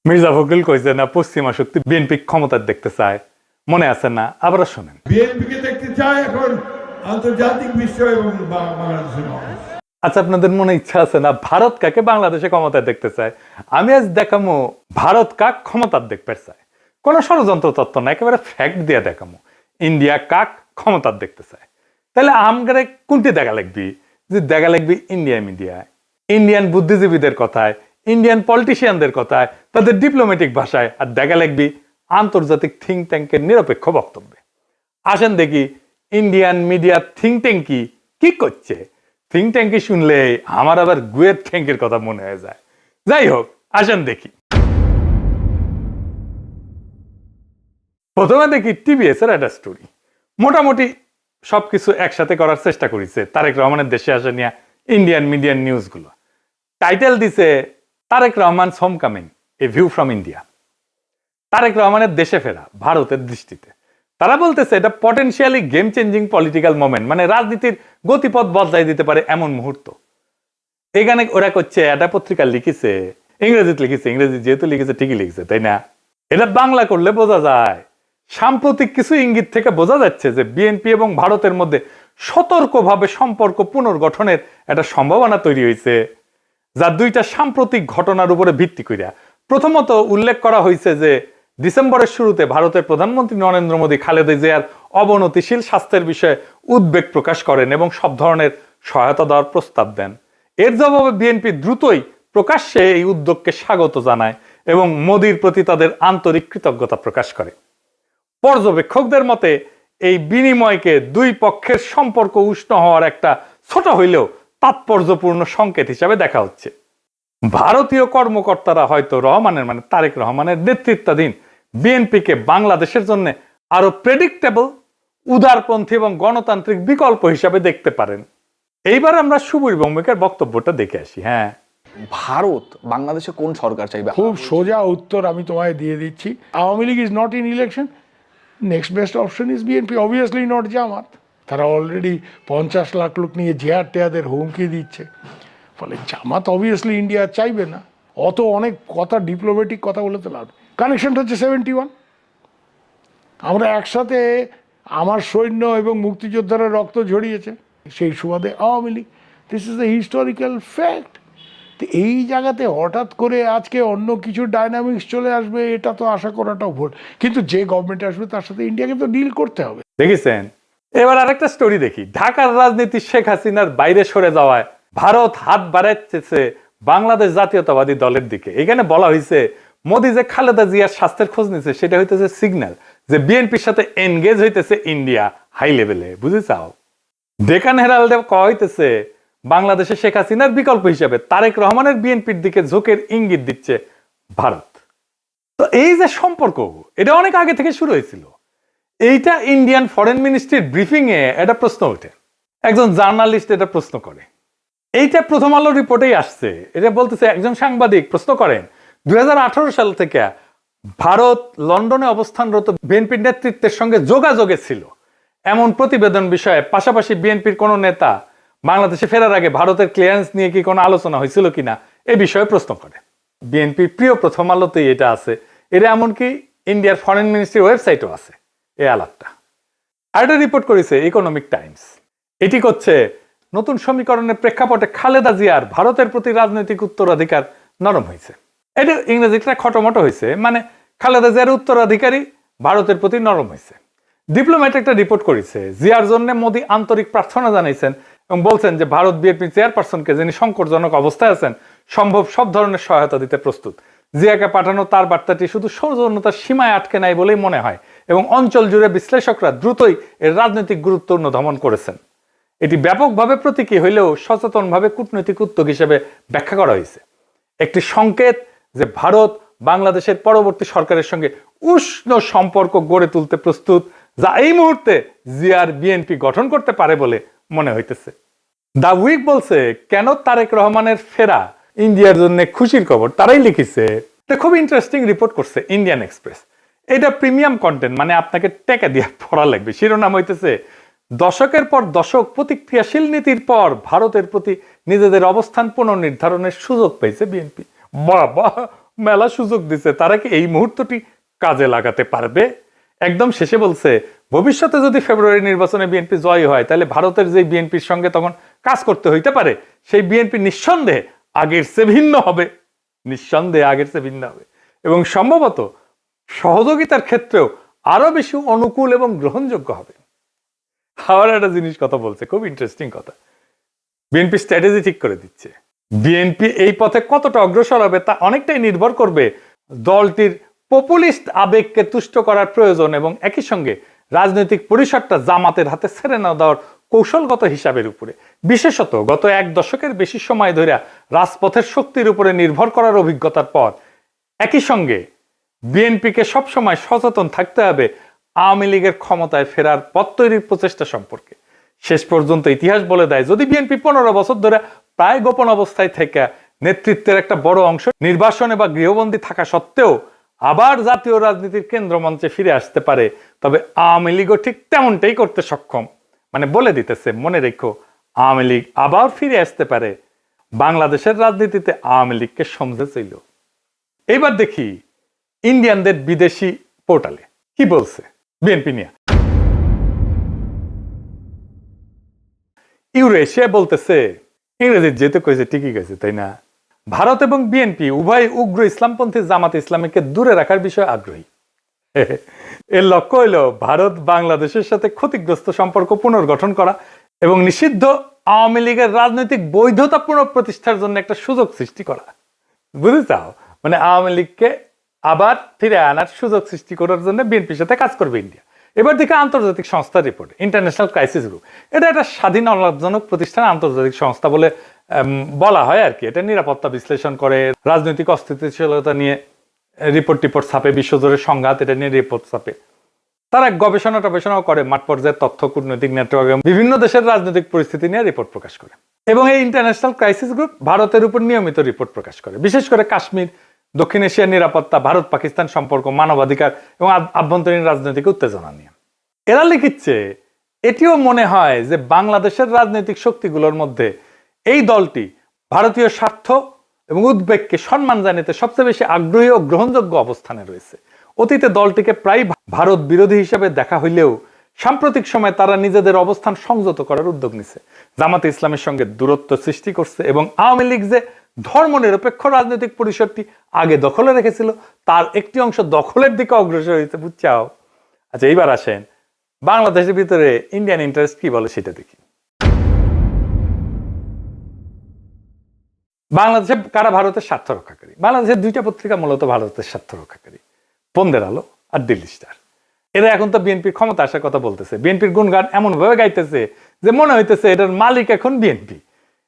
মির্জা ফখরুল কইছে না পশ্চিমা শক্তি বিএনপি ক্ষমতার দেখতে চায়, মনে আছে না? আবার শোনেন। বিএনপিকে দেখতে চায় এখন আন্তর্জাতিক বিশ্ব এবং বাংলাদেশের মানুষ। আচ্ছা, আপনাদের মনে ইচ্ছা আছে না ভারত কাকে বাংলাদেশে ক্ষমতায় দেখতে চায়? আমি আজ দেখামো ভারত কাক ক্ষমতার দেখতে চায়। কোন ষড়যন্ত্র তত্ত্ব না, একেবারে ফ্যাক্ট দিয়ে দেখামো ইন্ডিয়া কাক ক্ষমতার দেখতে চায়। তাহলে আমগারে কোনটি দেখা লাগবি? যে দেখা লাগবি ইন্ডিয়া মিডিয়ায়, ইন্ডিয়ান বুদ্ধিজীবীদের কথায়, ইন্ডিয়ান পলিটিশিয়ানদের কথায়, তাদের ডিপ্লোম্যাটিক ভাষায়, আর দেখা লাগবি আন্তর্জাতিক থিঙ্ক ট্যাঙ্কের নিরপেক্ষ বক্তব্যে। আসেন দেখি ইন্ডিয়ান মিডিয়া থিঙ্ক ট্যাঙ্ক কি করছে। থিঙ্ক ট্যাঙ্কি শুনলে আমার আবার গুয়ের ট্যাঙ্কের কথা মনে হয়ে যায়। যাই হোক, আসেন দেখি। প্রথমে দেখি টিভিএস এর একটা স্টোরি। মোটামুটি সবকিছু একসাথে করার চেষ্টা করেছে তারেক রহমানের দেশে আসা নিয়ে ইন্ডিয়ান মিডিয়ান নিউজ গুলো। টাইটেল দিছে Tarique Rahman home coming, a view from India. Tarique রহমানের দেশে ফেরা ভারতের দৃষ্টিতে। তারা বলতেছে এটা potentially game changing political moment, মানে রাজনীতির গতিপথ বদলাই দিতে পারে এমন মুহূর্ত। এখানে ওরা করছে, একটা পত্রিকা লিখেছে, ইংরেজিতে লিখেছে, ইংরেজি যেহেতু লিখেছে ঠিকই লিখেছে, তাই না? এটা বাংলা করলে বোঝা যায়, সাম্প্রতিক কিছু ইঙ্গিত থেকে বোঝা যাচ্ছে যে বিএনপি এবং ভারতের মধ্যে সতর্কভাবে সম্পর্ক পুনর্গঠনের একটা সম্ভাবনা তৈরি হয়েছে, যা দুইটা সাম্প্রতিক ঘটনার উপরে ভিত্তি করিয়া। প্রথমত উল্লেখ করা হয়েছে যে ডিসেম্বরের শুরুতে ভারতের প্রধানমন্ত্রী নরেন্দ্র মোদী খালেদা জিয়ার অবনতিশীল স্বাস্থ্যের বিষয়ে উদ্বেগ প্রকাশ করেন এবং সব ধরনের সহায়তা দেওয়ার প্রস্তাব দেন। এর জবাবে বিএনপি দ্রুতই প্রকাশ্যে এই উদ্যোগকে স্বাগত জানায় এবং মোদীর প্রতি তাদের আন্তরিক কৃতজ্ঞতা প্রকাশ করে। পর্যবেক্ষকদের মতে এই বিনিময়কে দুই পক্ষের সম্পর্ক উষ্ণ হওয়ার একটা ছোট হইলেও তাৎপর্যপূর্ণ সংকেত হিসাবে দেখা হচ্ছে। ভারতীয় কর্মকর্তারা হয়তো রহমানের, মানে তারেক রহমানের নেতৃত্বাধীন বিএনপিকে বাংলাদেশের জন্য আরো প্রেডিক্টেবল, উদারপন্থী এবং গণতান্ত্রিক বিকল্প হিসাবে দেখতে পারেন। এইবার আমরা সুবীর ভৌমিকের বক্তব্যটা দেখে আসি। হ্যাঁ, ভারত বাংলাদেশে কোন সরকার চাইবে? খুব সোজা উত্তর আমি তোমায় দিয়ে দিচ্ছি। Awami League is not in election, next best option is BNP, obviously not Jamaat. তারা অলরেডি 50 লাখ লোক নিয়ে জেহার টেয়াদের হুমকি দিচ্ছে। ফলে জামাত অবভিয়াসলি ইন্ডিয়া চাইবে না। অত অনেক কথা, ডিপ্লোম্যাটিক কথা বলে তো লাভ। কানেকশনটা হচ্ছে 71। আমরা একসাথে, আমার সৈন্য এবং মুক্তিযোদ্ধারা রক্ত ঝরিয়েছে, সেই সুবাদে Awami League. This is the historical fact. তো এই জায়গাতে হঠাৎ করে আজকে অন্য কিছু ডাইনামিক্স চলে আসবে, এটা তো আশা করাটাও ভুল। কিন্তু যে গভর্নমেন্ট আসবে তার সাথে ইন্ডিয়াকে তো ডিল করতে হবে। দেখেছেন? এবার আরেকটা স্টোরি দেখি। ঢাকার রাজনীতি শেখ হাসিনার বাইরে সরে যাওয়ায় ভারত হাত বাড়াচ্ছে বাংলাদেশ জাতীয়তাবাদী দলের দিকে। এখানে বলা হয়েছে মোদী যে খালেদা জিয়ার স্বাস্থ্যের খোঁজ নিচ্ছে, সেটা হইতেছে সিগন্যাল যে বিএনপির সাথে এনগেজ হইতেছে ইন্ডিয়া হাই লেভেলে। বুঝে চাও? ডেকান হেরাল্ডে কয়া হইতেছে বাংলাদেশে শেখ হাসিনার বিকল্প হিসেবে তারেক রহমানের বিএনপির দিকে ঝোঁকের ইঙ্গিত দিচ্ছে ভারত। তো এই যে সম্পর্ক, এটা অনেক আগে থেকে শুরু হয়েছিল। এইটা ইন্ডিয়ান ফরেন মিনিস্ট্রির ব্রিফিং এ একটা প্রশ্ন ওঠে, একজন জার্নালিস্ট এটা প্রশ্ন করে। এইটা প্রথম আলো রিপোর্টেই আসছে। এটা বলতেছে, একজন সাংবাদিক প্রশ্ন করেন 2018 সাল থেকে ভারত লন্ডনে অবস্থানরত বিএনপির নেতৃত্বের সঙ্গে যোগাযোগে ছিল এমন প্রতিবেদন বিষয়ে, পাশাপাশি বিএনপির কোন নেতা বাংলাদেশে ফেরার আগে ভারতের ক্লিয়ারেন্স নিয়ে কি কোনো আলোচনা হয়েছিল কিনা এ বিষয়ে প্রশ্ন করে। বিএনপির প্রিয় প্রথম আলোতেই এটা আছে। এটা এমনকি ইন্ডিয়ার ফরেন মিনিস্ট্রির ওয়েবসাইটও আছে এই আলাপটা। আর এটা রিপোর্ট করেছে ইকোনমিক টাইমস। এটি করছে নতুন সমীকরণের প্রেক্ষাপটে খালেদা জিয়ার ভারতের প্রতি রাজনৈতিক উত্তরাধিকার নরম হয়েছে। এটা ইংরেজিটা খটোমটো হয়েছে, মানে খালেদা জিয়ার উত্তরাধিকারী ভারতের প্রতি নরম হয়েছে। ডিপ্লোম্যাট একটা রিপোর্ট করেছে, জিয়ার জন্য মোদী আন্তরিক প্রার্থনা জানাইছেন এবং বলছেন যে ভারত বিএনপি চেয়ারপারসনকে, যিনি সংকটজনক অবস্থায় আছেন, সম্ভব সব ধরনের সহায়তা দিতে প্রস্তুত। জিয়াকে পাঠানো তার বার্তাটি শুধু সৌজন্যতার সীমায় আটকে নাই বলেই মনে হয় এবং অঞ্চল জুড়ে বিশ্লেষকরা দ্রুতই এর রাজনৈতিক গুরুত্ব অনুধাবন করেছেন। এটি ব্যাপকভাবে প্রতীকী হইলেও সচেতনভাবে কূটনৈতিক উদ্যোগ হিসেবে ব্যাখ্যা করা হয়েছে। একটি সংকেত যে ভারত বাংলাদেশের পরবর্তী সরকারের সঙ্গে উষ্ণ সম্পর্ক গড়ে তুলতে প্রস্তুত, যা এই মুহূর্তে জিয়ার বিএনপি গঠন করতে পারে বলে মনে হইতেছে। দা উইক বলছে, কেন তারেক রহমানের ফেরা ইন্ডিয়ার জন্য খুশির খবর। তারাই লিখেছে, এটা খুব ইন্টারেস্টিং রিপোর্ট করছে ইন্ডিয়ান এক্সপ্রেস। এটা প্রিমিয়াম কন্টেন্ট, মানে আপনাকে টাকা দিয়ে পড়া লাগবে। শিরোনাম হইতেছে, দশকের পর দশক প্রতিক্রিয়াশীল নীতির পর ভারতের প্রতি নিজেদের অবস্থান পুনর্নির্ধারণের সুযোগ পেয়েছে বিএনপি। বাবা, মেলা সুযোগ দিছে, তারা কি এই মুহূর্তটি কাজে লাগাতে পারবে? একদম শেষে বলছে, ভবিষ্যতে যদি ফেব্রুয়ারি নির্বাচনে বিএনপি জয়ী হয়, তাহলে ভারতের যে বিএনপির সঙ্গে তখন কাজ করতে হইতে পারে, সেই বিএনপি নিঃসন্দেহে আগের চেয়ে ভিন্ন হবে, নিঃসন্দেহে আগের চেয়ে ভিন্ন হবে, এবং সম্ভবত সহযোগিতার ক্ষেত্রেও আরো বেশি অনুকূল এবং গ্রহণযোগ্য হবে। আবার একটা জিনিস কথা বলছে, খুব ইন্টারেস্টিং কথা। বিএনপি স্ট্র্যাটেজি ঠিক করে দিচ্ছে। বিএনপি এই পথে কতটা অগ্রসর হবে তা অনেকটাই নির্ভর করবে দলটির পপুলিস্ট আবেগকে তুষ্ট করার প্রয়োজন এবং একই সঙ্গে রাজনৈতিক পরিসরটা জামাতের হাতে ছেড়ে না দেওয়ার কৌশলগত হিসাবের উপরে। বিশেষত গত এক দশকের বেশি সময় ধরে রাজপথের শক্তির উপরে নির্ভর করার অভিজ্ঞতার পর একই সঙ্গে বিএনপিকে সবসময় সচেতন থাকতে হবে আওয়ামী লীগের ক্ষমতায় ফেরার পথ তৈরির প্রচেষ্টা সম্পর্কে। শেষ পর্যন্ত ইতিহাস বলে দেয়, যদি বিএনপি 15 বছর ধরে প্রায় গোপন অবস্থায় থেকে নেতৃত্বের একটা বড় অংশ নির্বাসনে বা গৃহবন্দী থাকা সত্ত্বেও আবার জাতীয় রাজনীতির কেন্দ্রমঞ্চে ফিরে আসতে পারে, তবে আওয়ামী লীগও ঠিক তেমনটাই করতে সক্ষম। মানে বলে দিতেছে, মনে রেখো, আওয়ামী লীগ আবার ফিরে আসতে পারে। বাংলাদেশের রাজনীতিতে আওয়ামী লীগকে সমঝে ছিল। এইবার দেখি ইন্ডিয়ানদের বিদেশি পোর্টালে কি বলছে বিএনপি নিয়ে। ইউরেশিয়া বলতেছে, ইংরেজি যেহেতু কয়েছে ঠিকই গেছে, তাই না? ভারত এবং বিএনপি উভয় উগ্র ইসলামপন্থী জামাত ইসলামীকে দূরে রাখার বিষয়ে আগ্রহী। এর লক্ষ্য হইল ভারত বাংলাদেশের সাথে ক্ষতিগ্রস্ত সম্পর্ক পুনর্গঠন করা এবং নিষিদ্ধ আওয়ামী লীগের রাজনৈতিক বৈধতা পুনঃপ্রতিষ্ঠার জন্য একটা সুযোগ সৃষ্টি করা। বুঝতে চাও? মানে আওয়ামী লীগকে আবার ফিরে আনার সুযোগ সৃষ্টি করার জন্য বিএনপির সাথে কাজ করবে ইন্ডিয়া। এবার দিকে আন্তর্জাতিক সংস্থার রিপোর্ট, ইন্টারন্যাশনাল ক্রাইসিস গ্রুপ, এটা একটা স্বাধীন অলাভজনক প্রতিষ্ঠান, আন্তর্জাতিক সংস্থা বলে বলা হয় আর কি। এটা নিরাপত্তা বিশ্লেষণ করে, রাজনৈতিক অস্থিতিশীলতা নিয়ে রিপোর্ট ছাপে, বিশ্বজুড়ে সংঘাত এটা নিয়ে রিপোর্ট ছাপে। তারা গবেষণাও করে, মাঠ পর্যায়ের তথ্য, কূটনৈতিক নেটওয়ার্ক, বিভিন্ন দেশের রাজনৈতিক পরিস্থিতি নিয়ে রিপোর্ট প্রকাশ করে। এবং এই ইন্টারন্যাশনাল ক্রাইসিস গ্রুপ ভারতের উপর নিয়মিত রিপোর্ট প্রকাশ করে, বিশেষ করে কাশ্মীর, দক্ষিণ এশিয়ার নিরাপত্তা, ভারত পাকিস্তান সম্পর্ক, মানবাধিকার এবং আভ্যন্তরীণ রাজনৈতিক উত্তেজনা নিয়ে। এরা লিখিচ্ছে, এটিও মনে হয় যে বাংলাদেশের রাজনৈতিক শক্তিগুলোর মধ্যে এই দলটি ভারতীয় স্বার্থ এবং উদ্বেগকে সম্মান জানাতে সবচেয়ে বেশি আগ্রহী ও গ্রহণযোগ্য অবস্থানে রয়েছে। অতীতে দলটিকে প্রায় ভারত বিরোধী হিসেবে দেখা হইলেও সাম্প্রতিক সময়ে তারা নিজেদের অবস্থান সংযত করার উদ্যোগ নিছে, জামাতে ইসলামের সঙ্গে দূরত্ব সৃষ্টি করছে এবং আওয়ামী লীগ যে ধর্মনিরপেক্ষ রাজনৈতিক পরিসরটি আগে দখলে রেখেছিল তার একটি অংশ দখলের দিকে অগ্রসর হয়েছে। বুঝছাও? আচ্ছা, এইবার আসেন বাংলাদেশের ভিতরে ইন্ডিয়ান ইন্টারেস্ট কি বলে সেটা দেখি। বাংলাদেশে কারা ভারতের স্বার্থ রক্ষাকারী? বাংলাদেশের দুইটা পত্রিকা মূলত ভারতের স্বার্থ রক্ষাকারী, বন্দের আলো আর দিল্লি স্টার। এরা এখন তো বিএনপির ক্ষমতা আসার কথা বলতেছে, বিএনপির গুণগান এমন ভাবে গাইতেছে যে মনে হইতেছে এটার মালিক এখন বিএনপি।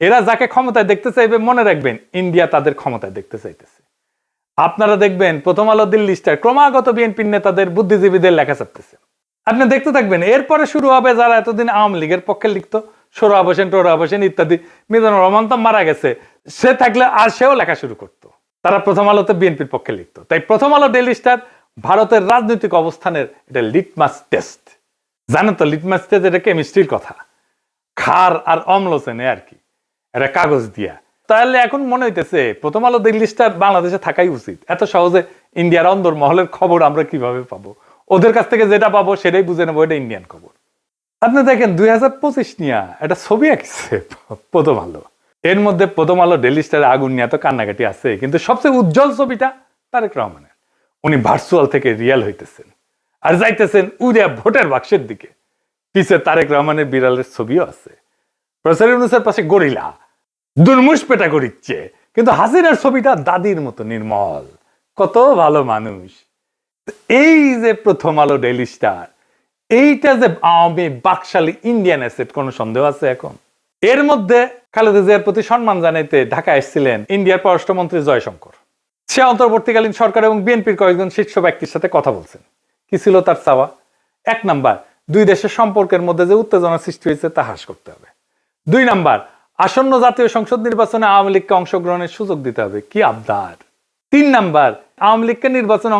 এরা যাকে ক্ষমতায় দেখতে চাইবে, মনে রাখবেন ইন্ডিয়া তাদের ক্ষমতায় দেখতে চাইতেছে। আপনারা দেখবেন প্রথম আলো, দিল্লি স্টার ক্রমাগত বিএনপির নেতাদের, বুদ্ধিজীবীদের লেখা ছাপতেছে। আপনি দেখতে থাকবেন, এরপরে শুরু হবে যারা এতদিন আওয়ামী লীগের পক্ষে লিখতো, সোহরাব হোসেন, টোহরাব হোসেন ইত্যাদি। মিজানুর রহমান তো মারা গেছে, সে থাকলে আর সেও লেখা শুরু করতো। তারা প্রথম আলোতে বিএনপির পক্ষে লিখতো। তাই প্রথম আলো, ডেইলি স্টার ভারতের রাজনৈতিক অবস্থানের এটা লিটমাস টেস্ট। জানেন তো লিটমাস টেস্ট এটা কেমিস্ট্রির কথা, ক্ষার আর অম্ল চেনে আর কি, এটা কাগজ দিয়া। তাহলে এখন মনে হইতেছে প্রথম আলো, দিল্লি স্টার বাংলাদেশে থাকাই উচিত। এত সহজে ইন্ডিয়ার অন্দর মহলের খবর আমরা কিভাবে পাবো? ওদের কাছ থেকে যেটা পাবো সেটাই বুঝে নেবো এটা ইন্ডিয়ান খবর। আপনি দেখেন 2025 নিয়ে একটা ছবি আঁকছে প্রথম আলো। এর মধ্যে প্রথম আলো, ডেইলি স্টারে আগুন নিয়ে তো কান্নাকাটি আছে, কিন্তু সবচেয়ে উজ্জ্বল ছবিটা তারেক রহমানের। উনি ভার্চুয়াল থেকে রিয়েল হইতেছেন আর যাইতেছেন উড়িয়া ভোটের বাক্সের দিকে। পিছে তারেক রহমানের বিড়ালের ছবিও আছে। প্রফেসর ইউনূসের পাশে গরিলা দুর্মুষ পেটা করিচ্ছে, কিন্তু হাসিনার ছবিটা দাদির মতো নির্মল, কত ভালো মানুষ। এই যে প্রথম আলো, ডেইলি স্টার, এইটা যে আওয়ামী বাকশালী ইন্ডিয়ান অ্যাসেট, কোনো সন্দেহ আছে এখন? এর মধ্যে খালেদা জিয়ার প্রতি সম্মান জানাইতে ঢাকা এসেছিলেন ইন্ডিয়ার পররাষ্ট্রমন্ত্রী জয়শঙ্কর। সে অন্তর্বর্তীকালীন সরকার এবং বিএনপির কয়েকজন শীর্ষ ব্যক্তির সাথে কথা বলছেন। কি ছিল তার চাওয়া? 1 নাম্বার, দুই দেশের সম্পর্কের মধ্যে যে উত্তেজনা সৃষ্টি হয়েছে তা হ্রাস করতে হবে। 2 নাম্বার, আসন্ন জাতীয় সংসদ নির্বাচনে আওয়ামী লীগকে অংশগ্রহণের সুযোগ দিতে হবে। কি আবদার! 3 নাম্বার, আওয়ামী লীগকে নির্বাচনে